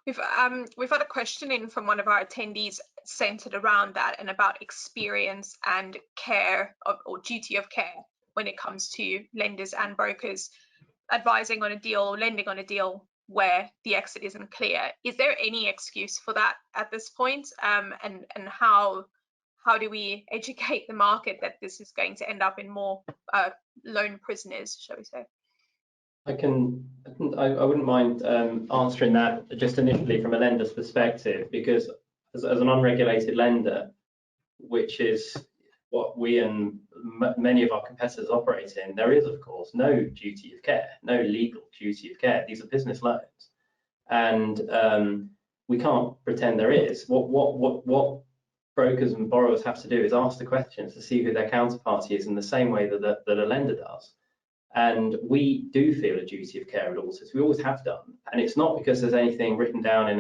We've had a question in from one of our attendees centered around that and about experience and care or duty of care when it comes to lenders and brokers advising on a deal or lending on a deal where the exit isn't clear. Is there any excuse for that at this point? And how do we educate the market that this is going to end up in more lone prisoners, shall we say? I wouldn't mind answering that just initially from a lender's perspective, because as an unregulated lender, which is what we and many of our competitors operate in, there is of course no duty of care, no legal duty of care. These are business loans, and we can't pretend there is. What brokers and borrowers have to do is ask the questions to see who their counterparty is in the same way that a lender does. And we do feel a duty of care at Ortus. We always have done, and it's not because there's anything written down in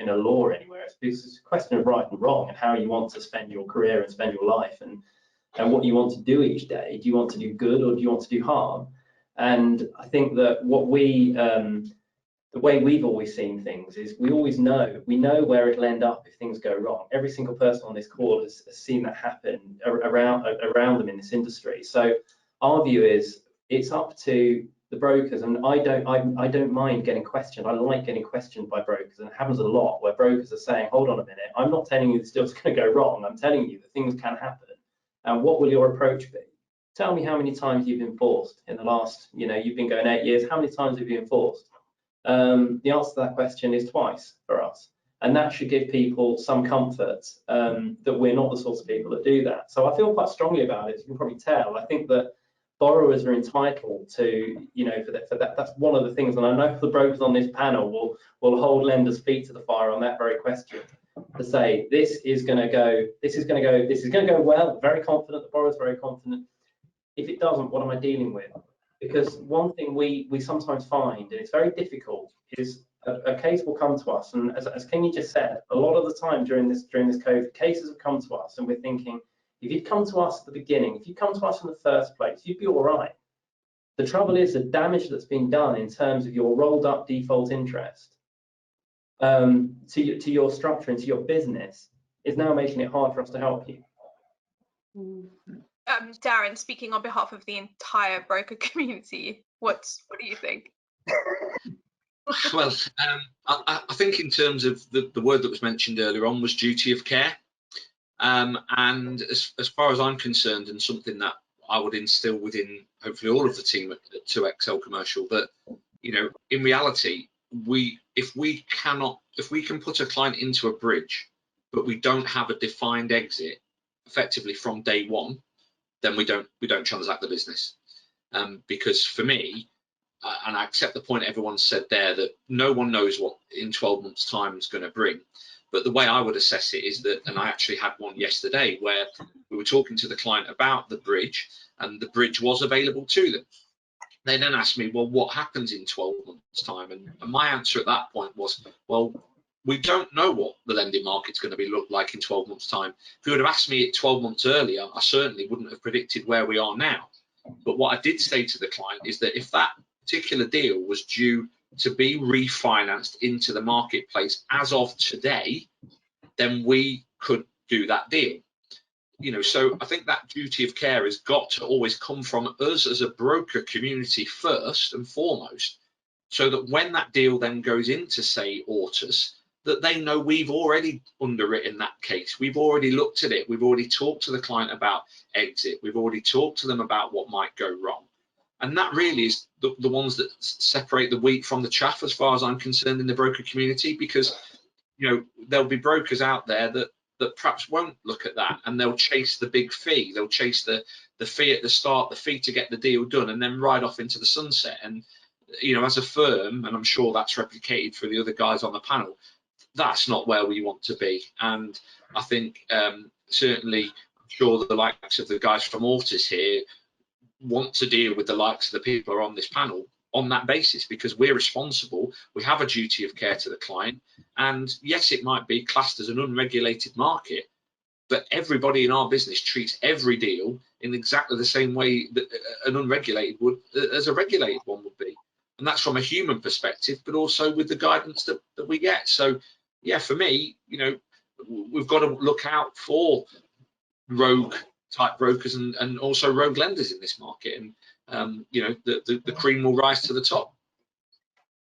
a law anywhere. It's because it's a question of right and wrong and how you want to spend your career and spend your life, and what you want to do each day. Do you want to do good or do you want to do harm? And I think that what the way we've always seen things is we know where it'll end up if things go wrong. Every single person on this call has seen that happen around them in this industry. So our view is, it's up to the brokers, and I don't mind getting questioned. I like getting questioned by brokers, and it happens a lot where brokers are saying, hold on a minute, I'm not telling you this deal's going to go wrong. I'm telling you that things can happen. And what will your approach be? Tell me how many times you've been forced in the last, you've been going 8 years. How many times have you been forced? The answer to that question is twice for us. And that should give people some comfort that we're not the sorts of people that do that. So I feel quite strongly about it, as you can probably tell. I think that borrowers are entitled to, for that. That's one of the things, and I know the brokers on this panel will hold lenders' feet to the fire on that very question, to say this is going to go well. Very confident, the borrower's very confident. If it doesn't, what am I dealing with? Because one thing we sometimes find, and it's very difficult, is a case will come to us, and as Kingy just said, a lot of the time during this COVID, cases have come to us, and we're thinking, if you'd come to us at the beginning, if you'd come to us in the first place, you'd be all right. The trouble is, the damage that's been done in terms of your rolled up default interest to your structure and to your business is now making it hard for us to help you. Darren, speaking on behalf of the entire broker community, what do you think? Well, I think in terms of the word that was mentioned earlier on was duty of care. And as far as I'm concerned, and something that I would instill within hopefully all of the team at 2XL Commercial, that in reality, if we can put a client into a bridge, but we don't have a defined exit effectively from day one, then we don't transact the business. Because for me, and I accept the point everyone said there, that no one knows what in 12 months' time is going to bring. But the way I would assess it is that, and I actually had one yesterday where we were talking to the client about the bridge, and the bridge was available to them. They then asked me, well, what happens in 12 months' time? And my answer at that point was, well, we don't know what the lending market's going to look like in 12 months' time. If you would have asked me it 12 months earlier, I certainly wouldn't have predicted where we are now. But what I did say to the client is that if that particular deal was due to be refinanced into the marketplace as of today, then we could do that deal. So I think that duty of care has got to always come from us as a broker community first and foremost, so that when that deal then goes into, say, Ortus, that they know we've already underwritten that case. We've already looked at it. We've already talked to the client about exit. We've already talked to them about what might go wrong. And that really is the ones that separate the wheat from the chaff, as far as I'm concerned, in the broker community, because there'll be brokers out there that perhaps won't look at that, and they'll chase the big fee. They'll chase the fee at the start, the fee to get the deal done, and then ride off into the sunset. And as a firm, and I'm sure that's replicated for the other guys on the panel, that's not where we want to be. And I think certainly, I'm sure the likes of the guys from Ortus here want to deal with the likes of the people who are on this panel on that basis, because we're responsible. We have a duty of care to the client, and yes, it might be classed as an unregulated market, but everybody in our business treats every deal in exactly the same way that an unregulated would, as a regulated one would be. and that's from a human perspective, but also with the guidance that we get. So yeah, for me, you know, we've got to look out for rogue type brokers and also rogue lenders in this market, and you know, the cream will rise to the top.